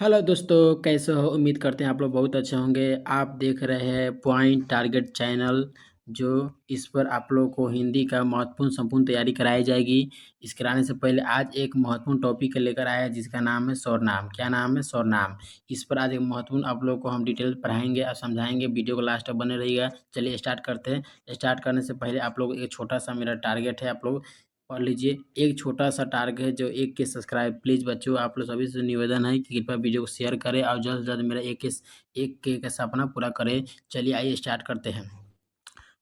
Hello दोस्तों, कैसे हो? उम्मीद करते हैं आप लोग बहुत अच्छे होंगे। आप देख रहे हैं पॉइंट टारगेट चैनल। जो इस पर आप लोगों को हिंदी का महत्वपूर्ण संपूर्ण तैयारी कराई जाएगी। इस कराने से पहले आज एक महत्वपूर्ण टॉपिक लेकर आया है जिसका नाम है स्वरनाम। क्या नाम है? स्वरनाम। इस पर आज एक महत्वपूर्ण आप लोगों को हम डिटेल पढ़ाएंगे और समझाएंगे। वीडियो को लास्ट तक बने रहिएगा। चलिए स्टार्ट करते हैं। स्टार्ट करने से पहले आप लोग एक छोटा सा मेरा टारगेट है, आप लोग पढ़ लीजिए। एक छोटा सा टारगेट है जो 1 के सब्सक्राइब। प्लीज़ बच्चों, आप लोग सभी से निवेदन है कि कृपया वीडियो को शेयर करें और जल्द से जल्द मेरा 1 के का सपना पूरा करें। चलिए आइए स्टार्ट करते हैं।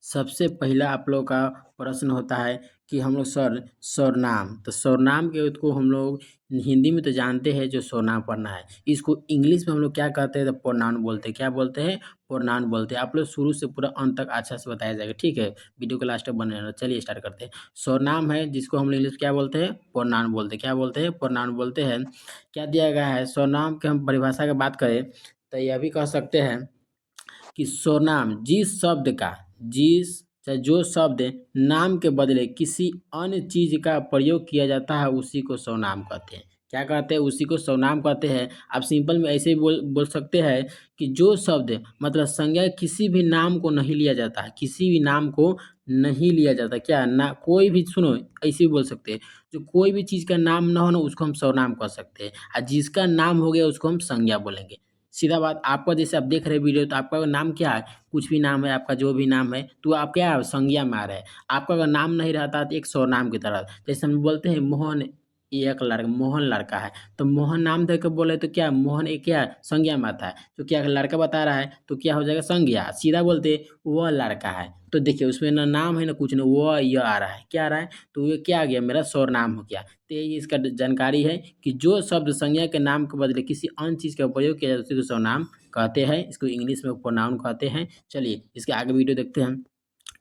सबसे पहला आप लोग का प्रश्न होता है कि हम लोग सर्वनाम। तो सर्वनाम के को हम लोग हिंदी में तो जानते हैं जो सर्वनाम पढ़ना है। इसको इंग्लिश में हम लोग क्या कहते हैं? तो प्रोनाउन बोलते हैं। क्या बोलते हैं? प्रोनाउन बोलते हैं। आप लोग शुरू से पूरा अंत तक अच्छा से बताया जाएगा, ठीक है? वीडियो को लास्ट तक बने रहना। चलिए स्टार्ट करते हैं। सर्वनाम है जिसको हम लोग इंग्लिश में क्या बोलते हैं? प्रोनाउन बोलते हैं। क्या बोलते हैं? प्रोनाउन बोलते हैं। क्या दिया गया है? सर्वनाम के हम परिभाषा की बात करें तो यह भी कह सकते हैं कि सर्वनाम जिस चाहे जो शब्द नाम के बदले किसी अन्य चीज का प्रयोग किया जाता है उसी को सर्वनाम कहते हैं। क्या कहते हैं? उसी को सर्वनाम कहते हैं। आप सिंपल में ऐसे ही बोल सकते हैं कि जो शब्द मतलब संज्ञा किसी भी नाम को नहीं लिया जाता है, किसी भी नाम को नहीं लिया जाता। क्या ना कोई भी, सुनो, ऐसे ही बोल सकते हैं, जो कोई भी चीज का नाम ना हो ना उसको हम सर्वनाम कह सकते हैं, और जिसका नाम हो गया उसको हम संज्ञा बोलेंगे। सीधा बात। आपका जैसे आप देख रहे हैं वीडियो, तो आपका नाम क्या है? कुछ भी नाम है आपका, जो भी नाम है, तो आप क्या है? संज्ञा में आ रहा है। आपका अगर नाम नहीं रहता तो एक सर्वनाम की तरह, जैसे हम बोलते हैं मोहन, ये एक लड़का, मोहन लड़का है, तो मोहन नाम दे के बोले तो क्या मोहन एक क्या है? संज्ञा में आता है। तो क्या लड़का बता रहा है तो क्या हो जाएगा? संज्ञा। सीधा बोलते वह लड़का है, तो देखिए उसमें ना नाम है ना कुछ नहीं, वह यह आ रहा है। क्या आ रहा है? तो ये क्या आ गया? मेरा सर्वनाम हो गया। तो ये इसका जानकारी है कि जो शब्द संज्ञा के नाम के बदले किसी अन्य चीज का प्रयोग किया जाता है उसी को सर्वनाम कहते हैं। इसको इंग्लिश में प्रोनाउन कहते हैं। चलिए इसके आगे वीडियो देखते हैं।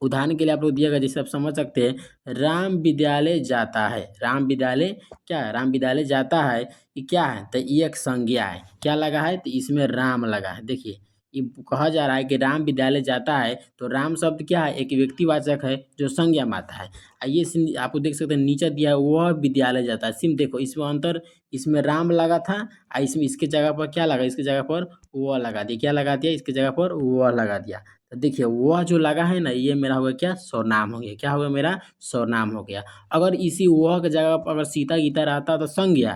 उदाहरण के लिए आप लोग दिया गया, जैसे आप समझ सकते हैं, राम विद्यालय जाता है। राम विद्यालय क्या है? राम विद्यालय जाता है, ये क्या है? तो ये एक संज्ञा है। क्या लगा है? तो इसमें राम लगा है। देखिए ये कहा जा रहा है कि राम विद्यालय जाता है, तो राम शब्द क्या है? एक व्यक्तिवाचक है जो संज्ञा में आता है। आइए आपको देख सकते हैं नीचे दिया है वह विद्यालय जाता है। सिम देखो इसमें अंतर, इसमें राम लगा था और इसमें इसके जगह पर क्या लगा? इसके जगह पर वह लगा दिया। क्या लगा दिया? इसके जगह पर वह लगा दिया। तो देखिए वह जो लगा है ना, ये मेरा हो गया क्या? सर्वनाम हो गया। क्या हो गया? मेरा सर्वनाम हो गया। अगर इसी वह की जगह पर अगर सीता गीता रहता तो संज्ञा,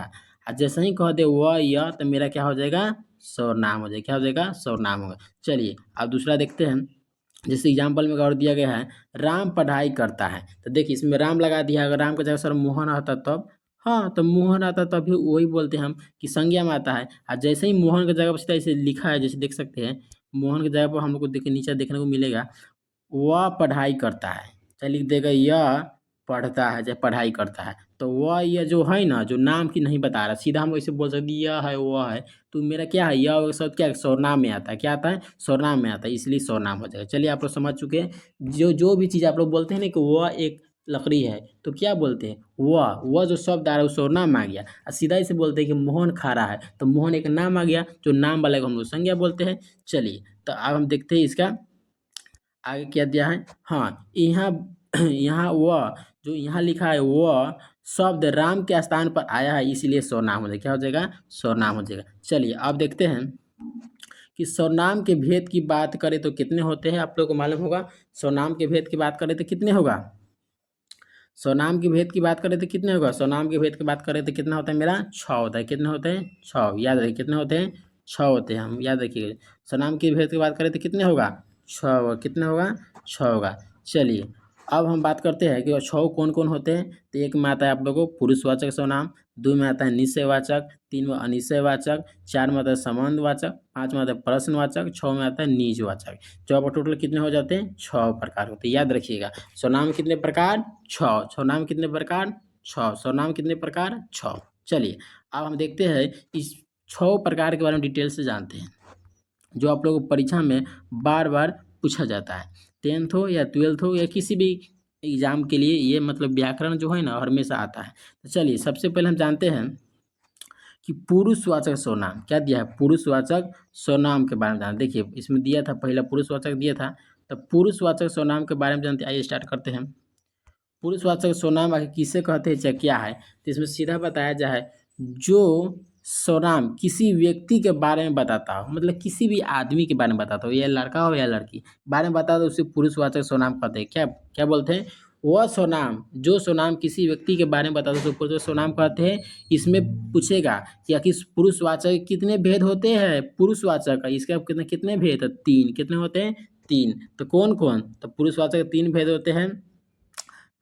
और जैसे ही कह दे वह यह, तो मेरा क्या हो जाएगा? सर्वनाम हो जाएगा। क्या हो जाएगा? सर्वनाम होगा। चलिए अब दूसरा देखते हैं। जैसे एग्जाम्पल में और दिया गया है, राम पढ़ाई करता है, तो देखिए इसमें राम लगा दिया। अगर राम की जगह सर मोहन आता तब, हाँ, तो मोहन आता तब भी वही बोलते हैं हम कि संज्ञा में आता है। और जैसे ही मोहन की जगह पर सीधा ऐसे लिखा है, जैसे देख सकते हैं, मोहन की जगह पर हम लोग को देखिए नीचे देखने को मिलेगा वह पढ़ाई करता है। चाहे लिख देगा यह पढ़ता है, चाहे पढ़ाई करता है, तो वह यह जो है ना, जो नाम की नहीं बता रहा, सीधा हम ऐसे बोल सकते यह है वह है। तो मेरा क्या है? यह शब्द क्या है? सर्वनाम में आता है। क्या आता है? सर्वनाम में आता है, इसलिए सर्वनाम हो जाएगा। चलिए आप लोग समझ चुके हैं। जो जो भी चीज़ आप लोग बोलते हैं ना कि वह एक लकड़ी है, तो क्या बोलते हैं? वह जो शब्द आ रहा है वो सर्वनाम में आ गया। और सीधा इसे बोलते हैं कि मोहन खा रहा है, तो मोहन एक नाम आ गया, जो नाम वाले को हम लोग संज्ञा बोलते हैं। चलिए तो अब हम देखते हैं इसका आगे क्या दिया है। हाँ, यहाँ यहाँ वह जो यहाँ लिखा है वह शब्द राम के स्थान पर आया है, इसलिए सर्वनाम हो जाएगा। क्या हो जाएगा? सर्वनाम हो जाएगा। चलिए अब देखते हैं कि सर्वनाम के भेद की बात करें तो कितने होते हैं? आप लोग को मालूम होगा। सर्वनाम के भेद की बात करें तो कितने होगा? सर्वनाम के भेद की बात करें तो कितने होगा? सर्वनाम के भेद की बात करें तो कितना होता है? मेरा 6 होता है। कितने होते हैं? 6। याद रखिए कितने होते हैं? 6 होते हैं। हम याद रखिए सर्वनाम के भेद की बात करें तो कितने होगा? 6 होगा। कितने होगा? 6 होगा। चलिए अब हम बात करते हैं कि 6 कौन-कौन होते हैं। तो एक में आता है आप लोगों को पुरुषवाचक सर्वनाम, 2 में आता है निश्चयवाचक, 3 में अनिश्चयवाचक, 4 में आता है संबंधवाचक, 5 में आता है प्रश्नवाचक, 6 में आता है निजवाचक। तो अब टोटल कितने हो जाते हैं? 6 प्रकार होते हैं। याद रखिएगा सर्वनाम कितने प्रकार? 6। सर्वनाम कितने प्रकार? 6। सर्वनाम कितने प्रकार? 6। चलिए अब हम देखते हैं इस 6 प्रकार के बारे में डिटेल से जानते हैं, जो आप लोगों को परीक्षा में बार-बार पूछा जाता है। 10th हो या 12th हो या किसी भी एग्ज़ाम के लिए ये मतलब व्याकरण जो है ना हमेशा आता है। तो चलिए सबसे पहले हम जानते हैं कि पुरुषवाचक सर्वनाम। क्या दिया है? पुरुषवाचक सर्वनाम के बारे में जानते हैं। देखिए इसमें दिया था पहला पुरुषवाचक दिया था, तो पुरुषवाचक सर्वनाम के बारे में जानते हैं। आइए स्टार्ट करते हैं। पुरुषवाचक सर्वनाम आखिर किसे कहते हैं चाहे क्या है? तो इसमें सीधा बताया जाए जो स्वनाम किसी व्यक्ति के बारे में बताता हो, मतलब किसी भी आदमी के बारे में बताता हो, या लड़का हो या लड़की बारे में बताता हो, उसे पुरुषवाचक स्वनाम कहते हैं। क्या क्या बोलते हैं? वह स्वनाम, जो स्वनाम किसी व्यक्ति के बारे में बताता है उसे पुरुषवाचक स्वनाम कहते हैं। इसमें पूछेगा कि आखिर पुरुषवाचक के कितने भेद होते हैं? पुरुषवाचक का इसके कितने कितने भेद? 3। कितने होते हैं? 3। तो कौन कौन? तो पुरुषवाचक के 3 भेद होते हैं।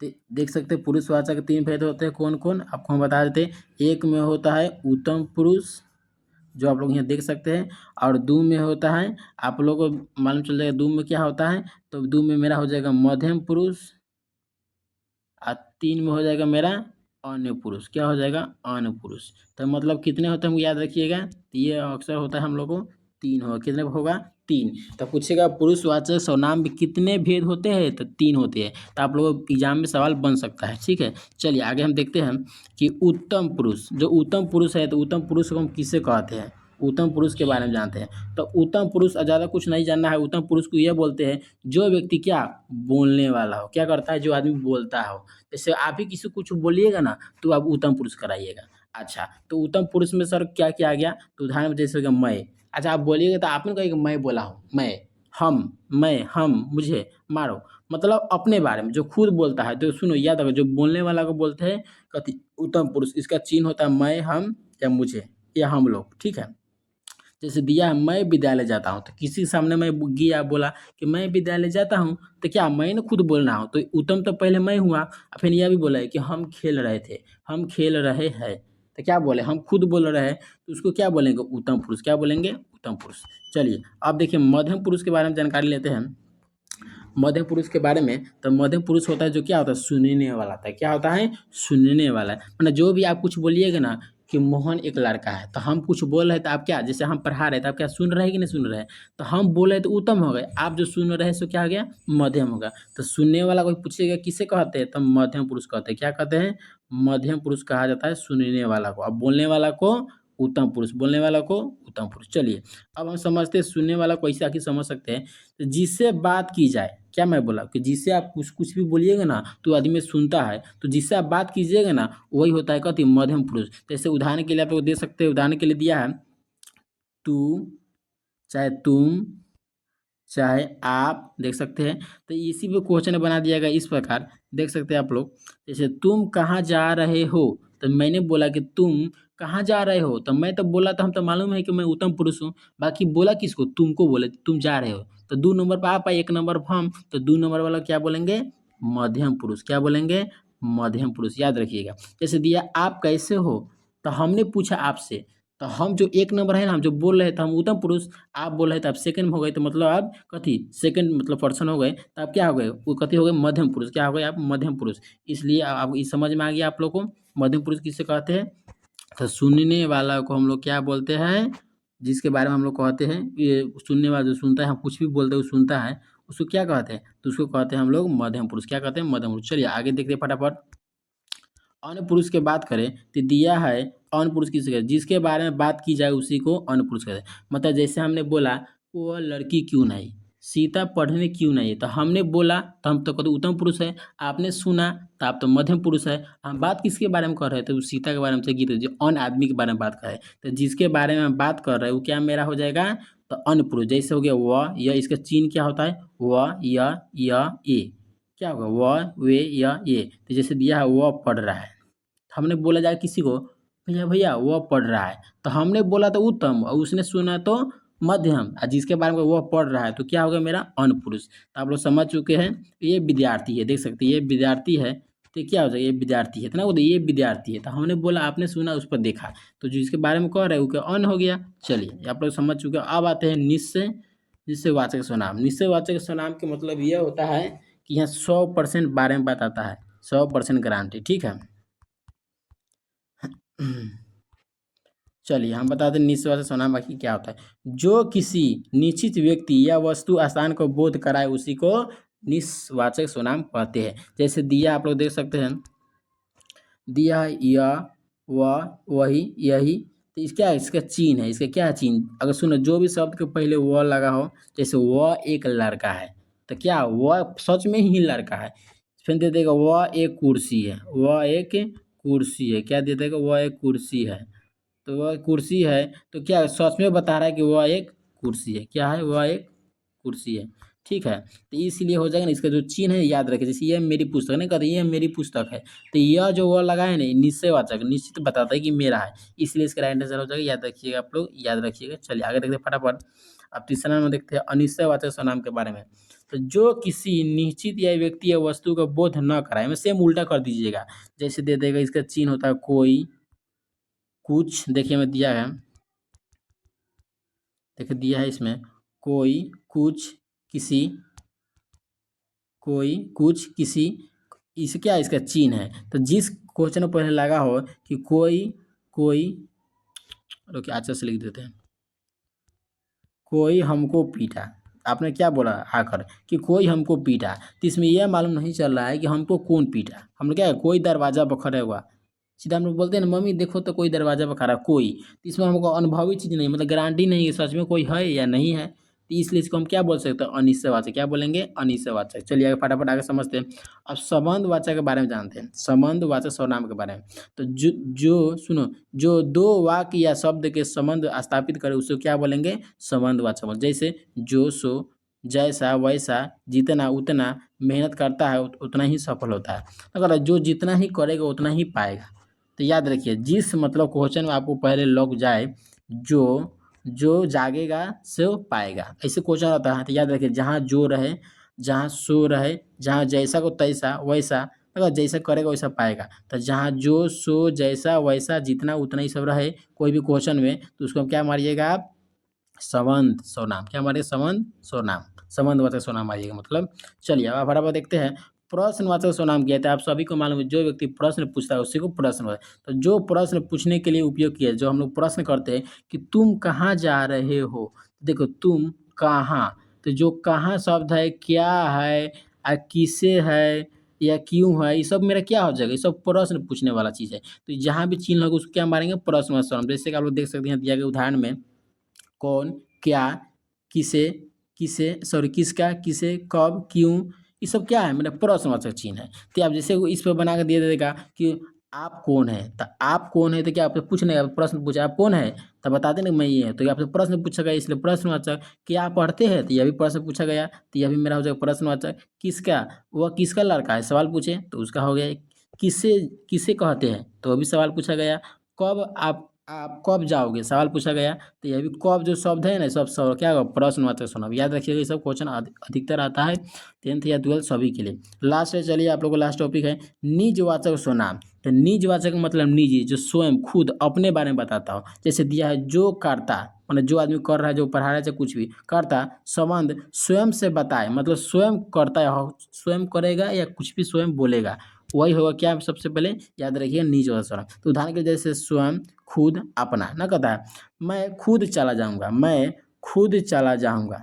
देख सकते हैं पुरुषवाचक के 3 भेद होते हैं। कौन कौन आपको हम बता देते हैं। एक में होता है उत्तम पुरुष, जो आप लोग यहाँ देख सकते हैं, और दो में होता है, आप लोगों को मालूम चल जाएगा दो में क्या होता है। तो दो में मेरा हो जाएगा मध्यम पुरुष, और 3 में हो जाएगा मेरा अन्य पुरुष। क्या हो जाएगा? अन्य पुरुष। तो मतलब कितने होते हैं हमको याद रखिएगा। तो ये अक्सर होता है हम लोग को 3 होगा। कितने होगा? 3। तो पूछेगा पुरुषवाचक सर्वनाम में कितने भेद होते हैं? तो 3 होते हैं। तो आप लोगों को एग्जाम में सवाल बन सकता है। ठीक है, चलिए आगे हम देखते हैं कि उत्तम पुरुष, जो उत्तम पुरुष है, तो उत्तम पुरुष को हम किसे कहते हैं? उत्तम पुरुष के बारे में जानते हैं। तो उत्तम पुरुष ज़्यादा कुछ नहीं जानना है। उत्तम पुरुष को यह बोलते हैं जो व्यक्ति क्या बोलने वाला हो। क्या करता है? जो आदमी बोलता हो। जैसे आप ही किसी को कुछ बोलिएगा ना, तो आप उत्तम पुरुष कराइएगा। अच्छा, तो उत्तम पुरुष में सर क्या क्या आ गया? तो उदाहरण जैसे कि मैं। अच्छा, आप बोलिएगा तो आपने कहेगा मैं बोला हूँ, मैं, हम, मुझे, मारो। मतलब अपने बारे में जो खुद बोलता है। तो सुनो, याद रखो, जो बोलने वाला को बोलते हैं कथी? उत्तम पुरुष। इसका चिन्ह होता है मैं, हम, या मुझे, या हम लोग। ठीक है, जैसे दिया है मैं विद्यालय जाता हूँ, तो किसी के सामने मैं गया बोला कि मैं विद्यालय जाता हूँ, तो क्या मैंने खुद बोलना हो? तो उत्तम तो पहले मैं हुआ। फिर यह भी बोला है कि हम खेल रहे थे, हम खेल रहे हैं। तो क्या बोले? हम खुद बोल रहे हैं, तो उसको क्या बोलेंगे? उत्तम पुरुष। क्या बोलेंगे? उत्तम पुरुष। चलिए अब देखिए मध्यम पुरुष के बारे में जानकारी लेते हैं। मध्यम पुरुष के बारे में, तो मध्यम पुरुष होता है जो क्या होता है? सुनने वाला होता है। क्या होता है? सुनने वाला है। मतलब जो भी आप कुछ बोलिएगा ना कि मोहन एक लड़का है, तो हम कुछ बोल रहे हैं तो आप क्या, जैसे हम पढ़ा रहे हैं तो आप क्या सुन रहे हैं कि नहीं सुन रहे हैं? तो हम बोल रहे हैं तो उत्तम हो गए, आप जो सुन रहे हैं सो क्या हो गया? मध्यम होगा। तो सुनने वाला कोई पूछेगा किसे कहते हैं? तो मध्यम पुरुष कहते हैं। क्या कहते हैं? मध्यम पुरुष कहा जाता है सुनने वाला को। अब बोलने वाला को उत्तम पुरुष, बोलने वाला को उत्तम पुरुष। चलिए अब हम समझते हैं सुनने वाला को ऐसे आखिर समझ सकते हैं, तो जिससे बात की जाए। क्या मैं बोला कि जिससे आप कुछ कुछ भी बोलिएगा ना तो आदमी सुनता है, तो जिससे आप बात कीजिएगा ना वही होता है कथी? मध्यम पुरुष। जैसे उदाहरण के लिए आप लोग दे सकते हैं, उदाहरण के लिए दिया है तू, चाहे तुम, चाहे आप, देख सकते हैं। तो इसी पे क्वेश्चन बना दिया गया इस प्रकार, देख सकते हैं आप लोग। जैसे तुम कहाँ जा रहे हो, तो मैंने बोला कि तुम कहाँ जा रहे हो, तो मैं तो बोला तो हम तो मालूम है कि मैं उत्तम पुरुष हूँ। बाकी बोला किसको? तुमको बोले, तुम जा रहे हो। तो 2 नंबर पर आप आए, 1 नंबर पर हम, तो 2 नंबर वाला क्या बोलेंगे? मध्यम पुरुष। क्या बोलेंगे? मध्यम पुरुष। याद रखिएगा। जैसे दिया आप कैसे हो, तो हमने पूछा आपसे, तो हम जो 1 नंबर है ना, हम जो बोल रहे थे हम उत्तम पुरुष, आप बोल रहे थे आप सेकंड में हो गए, तो मतलब आप कथी? सेकंड मतलब पर्सन हो गए, तो आप क्या हो गए? वो कथी हो गए? मध्यम पुरुष। क्या हो गए आप? मध्यम पुरुष। इसलिए आप ये समझ में आ गया आप लोग को मध्यम पुरुष किसे कहते हैं। तो सुनने वाला को हम लोग क्या बोलते हैं? जिसके बारे में हम लोग कहते हैं ये सुनने वाला जो सुनता है, हम कुछ भी बोलते हैं वो सुनता है, उसको क्या कहते हैं? तो उसको कहते हैं हम लोग मध्यम पुरुष। क्या कहते हैं? मध्यम पुरुष। चलिए आगे देखते हैं फटाफट। अन्य पुरुष की बात करें तो दिया है अन्य पुरुष किसे कहते हैं? जिसके बारे में बात की जाए उसी को अन्य पुरुष कहते हैं। मतलब जैसे हमने बोला वो लड़की क्यों नहीं, सीता पढ़ने क्यों नहीं, तो हमने बोला तो हम तो कहते उत्तम पुरुष है। आपने सुना तो आप तो मध्यम पुरुष है। हम बात किसके बारे में कर रहे थे? वो सीता के बारे में से गीत जो अन्य आदमी के बारे में बात कर रहे हैं, तो जिसके बारे में हम बात कर रहे हैं वो क्या मेरा हो जाएगा? तो अन्य पुरुष। जैसे हो गया वह, यह, इसका चिन्ह क्या होता है? वह, यह, ये। क्या होगा? वह, वे, यह, ये। तो जैसे दिया है वह पढ़ रहा है, हमने बोला जाए किसी को भैया भैया वह पढ़ रहा है, तो हमने बोला तो उत्तम और उसने सुना तो मध्यम, और जिसके बारे में वह पढ़ रहा है तो क्या होगा? मेरा अन्य पुरुष। तो आप लोग समझ चुके हैं। ये विद्यार्थी है, देख सकते हैं ये विद्यार्थी है, तो क्या हो जाएगा? ये विद्यार्थी है, तो ना बोलते ये विद्यार्थी है, तो हमने बोला आपने सुना उस पर देखा, तो जिसके बारे में कह रहे हैं वो क्या? अन्य हो गया। चलिए आप लोग समझ चुके हैं। अब आते हैं निश्चय, निश्चयवाचक सर्वनाम। निश्चयवाचक सर्वनाम के मतलब यह होता है कि यहाँ 100% बारे में बताता है, 100% गारंटी। ठीक है, चलिए हम बता दें निश्चयवाचक सर्वनाम बाकी क्या होता है। जो किसी निश्चित व्यक्ति या वस्तु स्थान को बोध कराए उसी को निश्चयवाचक सर्वनाम कहते हैं। जैसे दिया आप लोग देख सकते हैं, दिया है यह, वह, वही, यही, तो इसका इसका चिन्ह है। इसका क्या है चिन्ह? अगर सुनो जो भी शब्द के पहले वह लगा हो, जैसे वह एक लड़का है, तो क्या वह सच में ही लड़का है? फिर दे देगा वह एक कुर्सी है, वह एक कुर्सी है। क्या दे देगा? वह एक कुर्सी है। तो वह कुर्सी है, तो क्या सच में बता रहा है कि वह एक कुर्सी है। क्या है? वह एक कुर्सी है। ठीक है? तो इसलिए हो जाएगा ना, इसका जो चिन्ह है याद रखिए। जैसे ये मेरी पुस्तक नहीं कहते, ये मेरी पुस्तक है, तो यह जो वह लगा है ना, निश्चयवाचक निश्चित बताता है कि मेरा है, इसलिए इसका राइट आंसर हो जाएगा। याद रखिएगा, आप लोग याद रखिएगा। चलिए आगे देखते हैं फटाफट। अब तीसरा नंबर देखते हैं अनिश्चयवाचक सर्वनाम के बारे में। तो जो किसी निश्चित या व्यक्ति या वस्तु का बोध न कराए, में सेम उल्टा कर दीजिएगा। जैसे दे देगा, इसका चिन्ह होता है कोई, कुछ, देखिए मैं दिया है, देखिए दिया है इसमें, कोई, कुछ, किसी, कोई, कुछ, किसी, इस क्या इसका चिन्ह है। तो जिस क्वेश्चन में पहले लगा हो कि कोई, कोई, रुकिए अच्छा से लिख देते हैं, कोई हमको पीटा। आपने क्या बोला आकर कि कोई हमको पीटा, तो इसमें यह मालूम नहीं चल रहा है कि हमको कौन पीटा। हम लोग क्या है, कोई दरवाजा पर खड़ा हुआ, सीधा हम लोग बोलते हैं ना, मम्मी देखो तो कोई दरवाजा पर खड़ा है, कोई, तो इसमें हमको अनुभवी चीज़ नहीं, मतलब गारंटी नहीं है सच में कोई है या नहीं है, तो इसलिए इसको हम क्या बोल सकते हैं, अनिश्चयवाचक। क्या बोलेंगे? अनिश्चयवाचक। चलिए आगे फटाफट आगे समझते हैं। अब संबंधवाचक के बारे में जानते हैं, संबंधवाचक सर्वनाम के बारे में। तो जो सुनो, जो दो वाक्य या शब्द के संबंध स्थापित करे उसको क्या बोलेंगे? संबंधवाचक बोल। जैसे जो सो, जैसा वैसा, जितना उतना, मेहनत करता है उतना ही सफल होता है। अगर जो जितना ही करेगा उतना ही पाएगा। तो याद रखिए, जिस मतलब क्वेश्चन में आपको पहले लग जाए, जो जो जागेगा सो पाएगा, ऐसे क्वेश्चन आता है, तो याद रखिए जहाँ जो रहे, जहाँ सो रहे, जहाँ जैसा को तैसा वैसा, अगर जैसा करेगा वैसा पाएगा। तो जहाँ जो सो जैसा वैसा जितना उतना ही सब रहे कोई भी क्वेश्चन में, तो उसको क्या मारिएगा आप? संबंध सर्वनाम। क्या मारिए? संबंध सर्वनाम, संबंधवाचक सर्वनाम मारिएगा मतलब। चलिए अब बराबर देखते हैं। प्रश्नवाचक सर्वनाम क्या है? तो आप सभी को मालूम है, जो व्यक्ति प्रश्न पूछता है उसी को प्रश्न। तो जो प्रश्न पूछने के लिए उपयोग किया, जो हम लोग प्रश्न करते हैं कि तुम कहाँ जा रहे हो, देखो तुम कहाँ, तो जो कहाँ शब्द है, क्या है, किसे है या क्यों है, ये सब मेरा क्या हो जाएगा? ये सब प्रश्न पूछने वाला चीज़ है। तो जहाँ भी चिन्ह होगा उसको क्या मारेंगे? प्रश्नवाचक सर्वनाम। जैसे कि आप लोग देख सकते हैं दिया गया उदाहरण में, कौन, क्या, किसे, किसे सॉरी किसका, किसे, कब, क्यों, ये सब क्या है? मतलब प्रश्नवाचक चिन्ह है। तो आप जैसे इस पे बना के दे देगा कि आप कौन है, तो आप कौन है, तो क्या आपसे पूछने का प्रश्न पूछा, आप कौन है, तो बता देना मैं ये है, तो ये आपसे प्रश्न पूछा गया इसलिए प्रश्नवाचक। क्या आप पढ़ते हैं, तो यह भी प्रश्न पूछा गया, तो यह भी मेरा हो जाएगा प्रश्नवाचक। किसका, वह किसका लड़का है, सवाल पूछे तो उसका हो गया। किससे, किसे कहते हैं, तो वह भी सवाल पूछा गया। कब आप कब जाओगे, सवाल पूछा गया, तो ये भी कब जो शब्द है ना, सब क्या होगा? प्रश्नवाचक सर्वनाम। याद रखिएगा, ये सब क्वेश्चन अधिकतर आता है 10th या 12th सभी के लिए। लास्ट है, चलिए आप लोगों को लास्ट टॉपिक है निजवाचक सर्वनाम। तो निजवाचक मतलब निजी, जो स्वयं खुद अपने बारे में बताता हो। जैसे दिया है जो करता, मतलब जो आदमी कर रहा है, जो पढ़ा रहा है, चाहे कुछ भी करता, संबंध स्वयं से बताए, मतलब स्वयं करता है, स्वयं करेगा या कुछ भी स्वयं बोलेगा, वही होगा क्या? सबसे पहले याद रखिए निजवाचक सर्वनाम। तो उदाहरण के जैसे स्वयं, खुद, अपना ना कहता है, मैं खुद चला जाऊँगा, मैं खुद चला जाऊँगा,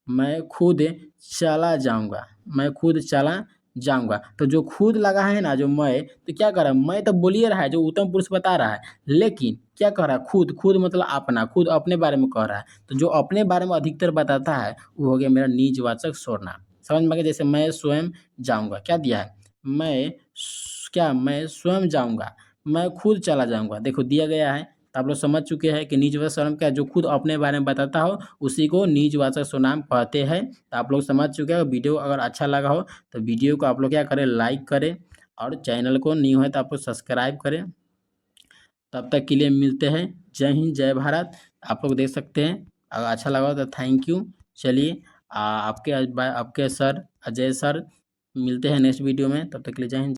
मैं खुद चला जाऊँगा, मैं खुद चला जाऊँगा। तो जो खुद लगा है ना, जो मैं, तो क्या कर रहा है? मैं तो बोल ही रहा है, जो उत्तम पुरुष बता रहा है, लेकिन क्या कह रहा है? खुद, खुद मतलब अपना, खुद अपने बारे में कह रहा है। तो जो अपने बारे में अधिकतर बताता है वो हो गया मेरा निजवाचक सर्वनाम। समझ में आ गया? जैसे मैं स्वयं जाऊँगा, क्या दिया है? मैं स्वयं जाऊँगा, मैं खुद चला जाऊँगा। देखो दिया गया है, तो आप लोग समझ चुके हैं कि निजवाचक सर्वनाम क्या है? जो खुद अपने बारे में बताता हो उसी को निजवाचक सर्वनाम कहते हैं। तो आप लोग समझ चुके हैं। वीडियो अगर अच्छा लगा हो तो वीडियो को आप लोग क्या करें? लाइक करें, और चैनल को न्यू है तो आप लोग सब्सक्राइब करें। तब तक के लिए मिलते हैं। जय हिंद, जय भारत। आप लोग देख सकते हैं, अगर अच्छा लगा हो तो थैंक यू। चलिए आपके सर अजय सर मिलते हैं नेक्स्ट वीडियो में, तब तक के लिए जय हिंद।